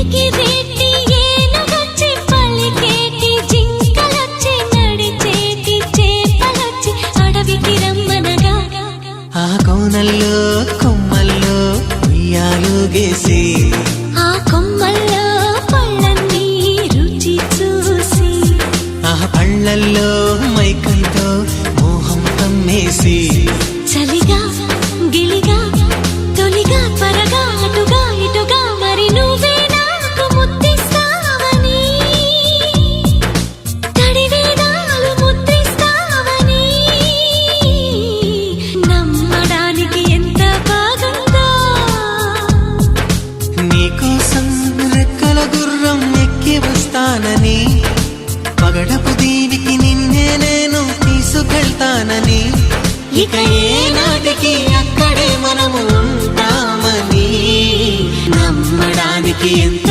ఎగిరేటి ఏనుగొచ్చి పలికేటి జింకలొచ్చి నడిచేటి చేపలొచ్చి అడవికి రమ్మనగా ఆ కోనల్లో కొమ్మల్లో ఉయ్యాలుగేసి ఆ కొమ్మల్లో పళ్ళన్నీ రుచి చూసి ఆ పళ్ళల్లో మైకంతో మోహం కమ్మేసి చలిగా గిలిగా తొలిగా త్వరగా అటుగా ఇటుగా మరి నువ్వే నాకు ముద్దిస్తావని తడివేదాలు ముద్రిస్తావని నమ్మడానికి ఎంత బాగుందో నీకోసం రెక్కల గుర్రం ఎక్కి వస్తానని పగడపు దీవికి నిన్నే నేను తీసుకెళ్తానని ఇక ఏనాటికి అక్కడే మనము ఉంటామని నమ్మడానికి ఎంత